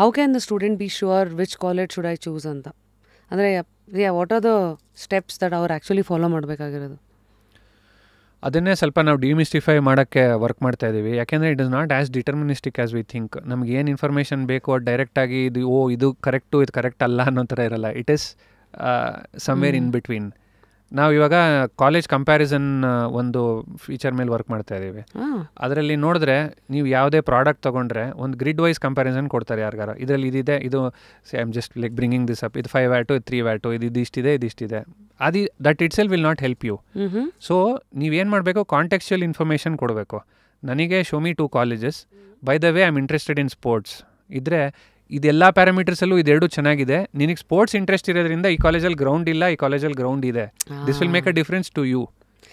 How can the student be sure which college should I choose ಅಂತ? ಅಂದರೆ what are the steps that ಅವ್ರು actually follow ಮಾಡಬೇಕಾಗಿರೋದು? ಅದನ್ನೇ ಸ್ವಲ್ಪ ನಾವು ಡಿಮಿಸ್ಟಿಫೈ ಮಾಡೋಕ್ಕೆ ವರ್ಕ್ ಮಾಡ್ತಾ ಇದ್ದೀವಿ. ಯಾಕೆಂದರೆ it is not as deterministic as we think. ನಮ್ಗೆ ಏನು ಇನ್ಫಾರ್ಮೇಷನ್ ಬೇಕು ಅದು ಡೈರೆಕ್ಟಾಗಿ ಇದು ಕರೆಕ್ಟು ಇದು ಕರೆಕ್ಟ್ ಅಲ್ಲ ಅನ್ನೋ ಥರ ಇರಲ್ಲ. It is somewhere in between. ನಾವು ಇವಾಗ ಕಾಲೇಜ್ ಕಂಪ್ಯಾರಿಸನ್ ಒಂದು ಫೀಚರ್ ಮೇಲೆ ವರ್ಕ್ ಮಾಡ್ತಾ ಇದ್ದೀವಿ. ಅದರಲ್ಲಿ ನೋಡಿದ್ರೆ ನೀವು ಯಾವುದೇ ಪ್ರಾಡಕ್ಟ್ ತೊಗೊಂಡ್ರೆ ಒಂದು ಗ್ರಿಡ್ ವೈಸ್ ಕಂಪ್ಯಾರಿಸನ್ ಕೊಡ್ತಾರೆ ಯಾರಿಗಾರ. ಇದರಲ್ಲಿ ಇದಿದೆ, ಇದು I am just like bringing this up, ಇದು 5 ವ್ಯಾಟು, ಇದು 3 ವ್ಯಾಟು, ಇದಿಷ್ಟಿದೆ, ಇದಿಷ್ಟಿದೆ. That itself will not help you. So ನೀವೇನು ಮಾಡಬೇಕು, ಕಾಂಟೆಕ್ಚುಯಲ್ ಇನ್ಫಾರ್ಮೇಷನ್ ಕೊಡಬೇಕು. ನನಗೆ show me 2 colleges, by the way I am interested in sports ಇದ್ದರೆ ಇದೆಲ್ಲ ಪ್ಯಾರಾಮೀಟರ್ಸಲ್ಲೂ ಇದೆರಡು ಚೆನ್ನಾಗಿದೆ. ನಿನಗೆ ಸ್ಪೋರ್ಟ್ಸ್ ಇಂಟ್ರೆಸ್ಟ್ ಇರೋದ್ರಿಂದ ಈ ಕಾಲೇಜಲ್ಲಿ ಗ್ರೌಂಡ್ ಇಲ್ಲ, ಈ ಕಾಲೇಜಲ್ಲಿ ಗ್ರೌಂಡ್ ಇದೆ. This will make a difference to you.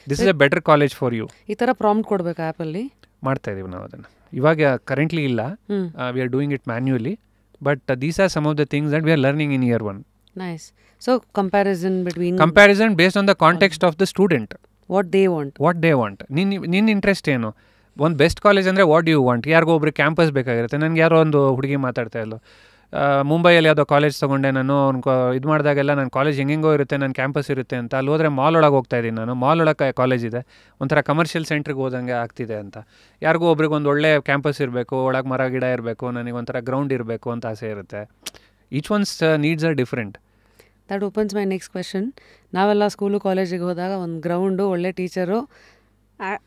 This is a better college for you. ಈ ಥರ ಪ್ರಾಂಪ್ಟ್ ಕೊಡಬೇಕು ಆ್ಯಪಲ್ಲಿ. ಮಾಡ್ತಾ ಇದೀವಿ ನಾವು ಅದನ್ನು. ಇವಾಗ ಕರೆಂಟ್ಲಿ ಇಲ್ಲ, we are doing it manually, but these are some of the things that we are learning in year 1. Nice. So comparison based on the context of the student. What they want. ನಿನ್ನ interest ಏನು? ಒಂದು best college ಅಂದರೆ what you want. ಯಾರಿಗೋ ಒಬ್ರಿಗೆ campus ಬೇಕಾಗಿರುತ್ತೆ. ನನಗೆ ಯಾರೋ ಒಂದು ಹುಡುಗಿ ಮಾತಾಡ್ತಾ ಇದ್ಲು, ಮುಂಬೈಯಲ್ಲಿ ಯಾವುದೋ ಕಾಲೇಜ್ ತೊಗೊಂಡೆ ನಾನು, ಅವ್ನು ಇದು ಮಾಡಿದಾಗೆಲ್ಲ ನನ್ನ ಕಾಲೇಜ್ ಹೆಂಗೆಂಗೋ ಇರುತ್ತೆ, ನನ್ನ ಕ್ಯಾಂಪಸ್ ಇರುತ್ತೆ ಅಂತ. ಅಲ್ಲಿ ಹೋದರೆ ಮಾಲ್ ಒಳಗೆ ಹೋಗ್ತಾ ಇದ್ದೀನಿ ನಾನು, ಮಾಲ್ ಒಳಗೆ ಕಾಲೇಜ್ ಇದೆ, ಒಂಥರ ಕಮರ್ಷಿಯಲ್ ಸೆಂಟ್ರಿಗೆ ಹೋದಂಗೆ ಆಗ್ತಿದೆ ಅಂತ. ಯಾರಿಗೂ ಒಬ್ರಿಗೆ ಒಂದು ಒಳ್ಳೆ ಕ್ಯಾಂಪಸ್ ಇರಬೇಕು, ಒಳಗೆ ಮರ ಗಿಡ ಇರಬೇಕು, ನನಗೆ ಒಂಥರ ಗ್ರೌಂಡ್ ಇರಬೇಕು ಅಂತ ಆಸೆ ಇರುತ್ತೆ. Each one's needs are different. That opens my next question. ನಾವೆಲ್ಲ ಸ್ಕೂಲು ಕಾಲೇಜಿಗೆ ಹೋದಾಗ ಒಂದು ಗ್ರೌಂಡು, ಒಳ್ಳೆ ಟೀಚರು,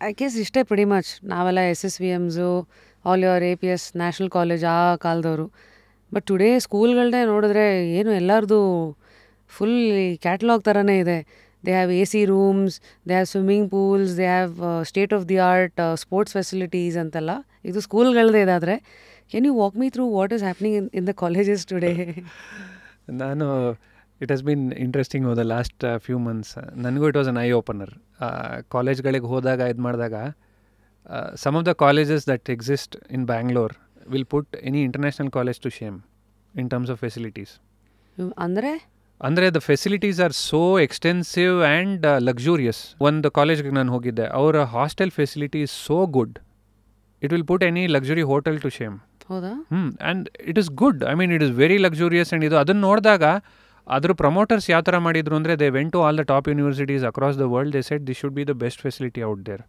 ಐ ಗೆಸ್ ಇಷ್ಟೇ ಪ್ರಿಟಿ ಮಚ್. ನಾವೆಲ್ಲ SSVMಸು, all your APS national college ಆ ಕಾಲದವರು. ಬಟ್ ಟುಡೇ ಸ್ಕೂಲ್ಗಳನ್ನೇ ನೋಡಿದ್ರೆ ಏನು ಎಲ್ಲರದು ಫುಲ್ ಕ್ಯಾಟಲಾಗ್ ಥರನೇ ಇದೆ. They have AC rooms, they have swimming pools, they have state of the art sports facilities ಅಂತೆಲ್ಲ. ಇದು ಸ್ಕೂಲ್ಗಳದೇ ಇದಾದರೆ can you walk me through what is happening in the colleges today? It has been interesting o the last few months. ನನಗೂ it was an eye opener. ಕಾಲೇಜ್ಗಳಿಗೆ ಹೋದಾಗ ಇದು ಮಾಡಿದಾಗ some of the colleges that exist in Bangalore will put any international college to Shem in terms of facilities. ಅಂದರೆ the facilities are so extensive and luxurious. ಒಂದು ಕಾಲೇಜ್ಗೆ ನಾನು ಹೋಗಿದ್ದೆ, ಅವರ hostel facility is so good, it will put any luxury hotel to shame. ಹೌದಾ? And it is good. I mean it is very luxurious. And ಇದು ಅದನ್ನು ನೋಡಿದಾಗ ಅದ್ರ ಪ್ರಮೋಟರ್ಸ್ ಯಾವ ಥರ ಮಾಡಿದ್ರು ಅಂದರೆ, they went to all the top universities across the world, they said this should be the best facility out there.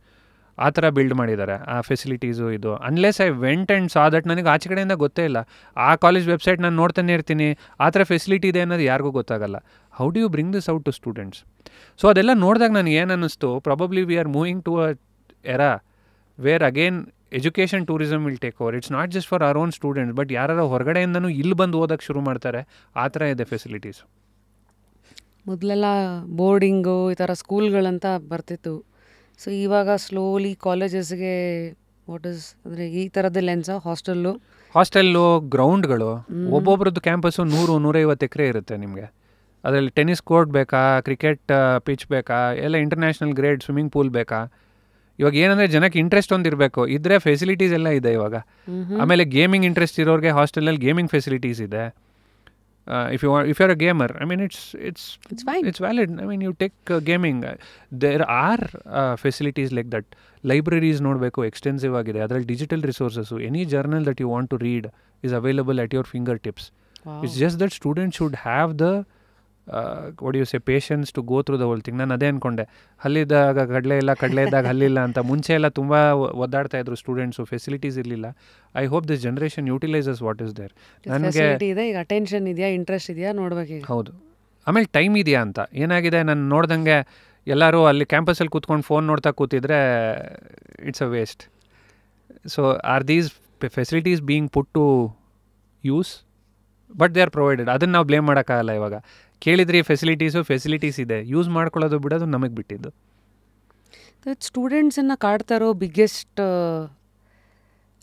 ಆ ಥರ ಬಿಲ್ಡ್ ಮಾಡಿದ್ದಾರೆ ಆ ಫೆಸಿಲಿಟೀಸು. ಇದು unless I went and saw that, ನನಗೆ ಆಚೆ ಕಡೆಯಿಂದ ಗೊತ್ತೇ ಇಲ್ಲ. ಆ ಕಾಲೇಜ್ ವೆಬ್ಸೈಟ್ ನಾನು ನೋಡ್ತಾನೆ ಇರ್ತೀನಿ, ಆ ಥರ ಫೆಸಿಲಿಟಿ ಇದೆ ಅನ್ನೋದು ಯಾರಿಗೂ ಗೊತ್ತಾಗಲ್ಲ. How do you bring this out to students? So ಅದೆಲ್ಲ ನೋಡಿದಾಗ ನನಗೆ ಏನು ಅನ್ನಿಸ್ತು, probably we are moving to a era where again education tourism will take over. It's not just for our own students, but ಯಾರು ಹೊರಗಡೆಯಿಂದನೂ ಇಲ್ಲಿ ಬಂದು ಓದೋಕ್ಕೆ ಶುರು ಮಾಡ್ತಾರೆ. ಆ ಥರ ಇದೆ ಫೆಸಿಲಿಟೀಸ್. ಮೊದಲೆಲ್ಲ ಬೋರ್ಡಿಂಗು ಈ ಥರ ಸ್ಕೂಲ್ಗಳಂತ ಬರ್ತಿತ್ತು. ಸೊ ಇವಾಗ ಸ್ಲೋಲಿ ಕಾಲೇಜಸ್ಗೆ ವಾಟ್ ಇಸ್ ಅಂದರೆ ಈ ಥರದ್ದು ಲೆನ್ಸ ಹಾಸ್ಟೆಲ್ಲು ಗ್ರೌಂಡ್ಗಳು. ಒಬ್ಬೊಬ್ರದ್ದು ಕ್ಯಾಂಪಸ್ಸು 100-150 ಎಕರೆ ಇರುತ್ತೆ ನಿಮಗೆ. ಅದರಲ್ಲಿ ಟೆನ್ನಿಸ್ ಕೋರ್ಟ್ ಬೇಕಾ, ಕ್ರಿಕೆಟ್ ಪಿಚ್ ಬೇಕಾ, ಎಲ್ಲ ಇಂಟರ್ನ್ಯಾಷನಲ್ ಗ್ರೇಡ್ ಸ್ವಿಮ್ಮಿಂಗ್ ಪೂಲ್ ಬೇಕಾ. ಇವಾಗ ಏನಂದರೆ ಜನಕ್ಕೆ ಇಂಟ್ರೆಸ್ಟ್ ಒಂದಿರಬೇಕು, ಇದ್ರೆ ಫೆಸಿಲಿಟೀಸ್ ಎಲ್ಲ ಇದೆ ಇವಾಗ. ಆಮೇಲೆ ಗೇಮಿಂಗ್ ಇಂಟ್ರೆಸ್ಟ್ ಇರೋರಿಗೆ ಹಾಸ್ಟೆಲಲ್ಲಿ ಗೇಮಿಂಗ್ ಫೆಸಿಲಿಟೀಸ್ ಇದೆ. If you're a gamer, I mean it's fine. It's valid. I mean you take gaming. There are facilities like that. Libraries ನೋಡಬೇಕು, ಎಕ್ಸ್ಟೆನ್ಸಿವ್ ಆಗಿದೆ. ಅದರಲ್ಲಿ digital resources, any journal that you want to read is available at your fingertips. Wow. It's just that students should have the patience to go through the whole thing. ನಾನು ಅದೇ ಅಂದ್ಕೊಂಡೆ, ಹಲ್ಲಿದ್ದಾಗ ಕಡಲೆ ಇಲ್ಲ, ಕಡಲೆ ಇದ್ದಾಗ ಹಲ್ಲಿಲ್ಲ ಅಂತ. ಮುಂಚೆ ಎಲ್ಲ ತುಂಬ ಒದ್ದಾಡ್ತಾ ಇದ್ರು ಸ್ಟೂಡೆಂಟ್ಸು, ಫೆಸಿಲಿಟೀಸ್ ಇರಲಿಲ್ಲ. I hope this generation utilises what is there. ನನಗೆ ಈಗ ಅಟೆನ್ಷನ್ ಇದೆಯಾ, ಇಂಟ್ರೆಸ್ಟ್ ಇದೆಯಾ ನೋಡ್ಬೇಕು. ಹೌದು. ಆಮೇಲೆ ಟೈಮ್ ಇದೆಯಾ ಅಂತ. ಏನಾಗಿದೆ, ನಾನು ನೋಡ್ದಂಗೆ ಎಲ್ಲರೂ ಅಲ್ಲಿ ಕ್ಯಾಂಪಸಲ್ಲಿ ಕೂತ್ಕೊಂಡು ಫೋನ್ ನೋಡ್ತಾ ಕೂತಿದ್ರೆ it's a waste. So are these facilities being put to use? But they are provided. ಅದನ್ನು ನಾವು ಬ್ಲೇಮ್ ಮಾಡೋಕ್ಕಾಗಲ್ಲ. ಇವಾಗ ಕೇಳಿದ್ರಿ ಫೆಸಿಲಿಟೀಸ್ ಇದೆ, ಯೂಸ್ ಮಾಡ್ಕೊಳ್ಳೋದು ಬಿಡೋದು ನಮಗೆ ಬಿಟ್ಟಿದ್ದು. ಸ್ಟೂಡೆಂಟ್ಸನ್ನು ಕಾಡ್ತಾ ಇರೋ ಬಿಗ್ಗೆಸ್ಟ್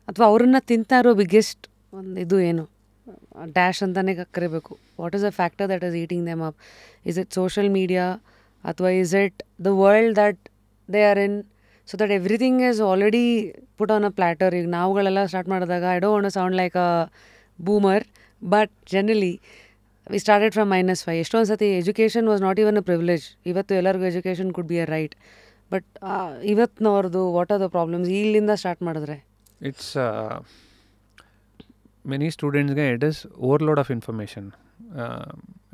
ಅಥವಾ ಅವರನ್ನು ತಿಂತಾ ಇರೋ ಬಿಗ್ಗೆಸ್ಟ್ ಒಂದು ಇದು ಏನು ಡ್ಯಾಶ್ ಅಂತಲೇ ಕರಿಬೇಕು. What is a factor that is eating them up? Is it social media ಅಥವಾ is it the world that they are in? So that everything is already put on a platter. ಈಗ ನಾವುಗಳೆಲ್ಲ start ಮಾಡಿದಾಗ I don't want to sound like a boomer, but generally we started from -5. ಎಷ್ಟೊಂದು ಸತಿ education was not even a privilege. ಇವತ್ತು ಎಲ್ಲರಿಗೂ education could be a right. But ಇವತ್ತಿನವ್ರದ್ದು what are the problems ಇಲ್ಲಿಂದ start ಮಾಡಿದ್ರೆ it's many ಸ್ಟೂಡೆಂಟ್ಸ್ಗೆ it is overload of information.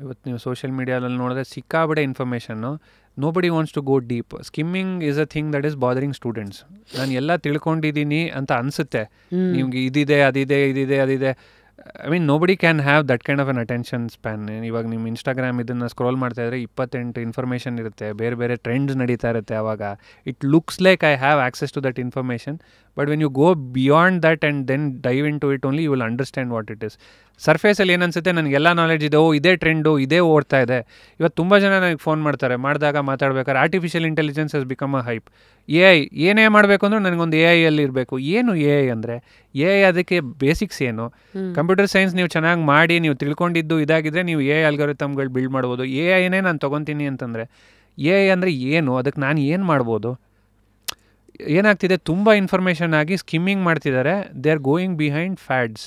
ಇವತ್ತು ನೀವು social ಮೀಡಿಯಾದಲ್ಲಿ ನೋಡಿದ್ರೆ ಸಿಕ್ಕಾಬಡೆ ಇನ್ಫಾರ್ಮೇಷನ್ನು. Nobody wants to go deep. Skimming is a thing that is bothering students. ನಾನು ಎಲ್ಲ ತಿಳ್ಕೊಂಡಿದ್ದೀನಿ ಅಂತ ಅನಿಸುತ್ತೆ. ನಿಮ್ಗೆ ಇದಿದೆ ಅದಿದೆ. I mean nobody can have that kind of an attention span. ಇವಾಗ ನಿಮ್ಮ ಇನ್ಸ್ಟಾಗ್ರಾಮ್ ಇದನ್ನು ಸ್ಕ್ರೋಲ್ ಮಾಡ್ತಾ ಇದ್ರೆ 28 ಇನ್ಫಾರ್ಮೇಷನ್ ಇರುತ್ತೆ, ಬೇರೆ ಬೇರೆ ಟ್ರೆಂಡ್ಸ್ ನಡೀತಾ ಇರುತ್ತೆ. ಆವಾಗ it looks like I have access to that information, but when you go beyond that and then dive in to it only you will understand what it is. ಸರ್ಫೇಸಲ್ಲಿ ಏನನ್ಸುತ್ತೆ, ನನಗೆಲ್ಲ ನಾಲೆಡ್ಜ್ ಇದೆ, ಇದೇ ಟ್ರೆಂಡು, ಇದೇ ಓಡ್ತಾ ಇದೆ. ಇವತ್ತು ತುಂಬ ಜನ ನನಗೆ ಫೋನ್ ಮಾಡ್ತಾರೆ, ಮಾಡಿದಾಗ ಮಾತಾಡ್ಬೇಕಾದ್ರೆ artificial intelligence has become a hype. AI ಏನೇ ಮಾಡಬೇಕು ಅಂದ್ರೆ ನನಗೊಂದು AI ಇರಬೇಕು. ಏನು AI ಅಂದರೆ AI ಅದಕ್ಕೆ ಬೇಸಿಕ್ಸ್ ಏನು? ಕಂಪ್ಯೂಟರ್ ಸೈನ್ಸ್ ನೀವು ಚೆನ್ನಾಗಿ ಮಾಡಿ ನೀವು ತಿಳ್ಕೊಂಡಿದ್ದು ಇದಾಗಿದ್ದರೆ ನೀವು AI ಅಲ್ಗಾರಿಥಮ್ಗಳು ಬಿಲ್ಡ್ ಮಾಡ್ಬೋದು. AIನೇ ನಾನು ತೊಗೊತೀನಿ ಅಂತಂದರೆ AI ಅಂದರೆ ಏನು, ಅದಕ್ಕೆ ನಾನು ಏನು ಮಾಡ್ಬೋದು? ಏನಾಗ್ತಿದೆ, ತುಂಬ ಇನ್ಫಾರ್ಮೇಷನ್ ಆಗಿ ಸ್ಕಿಮ್ಮಿಂಗ್ ಮಾಡ್ತಿದ್ದಾರೆ. They are going behind ಫ್ಯಾಡ್ಸ್.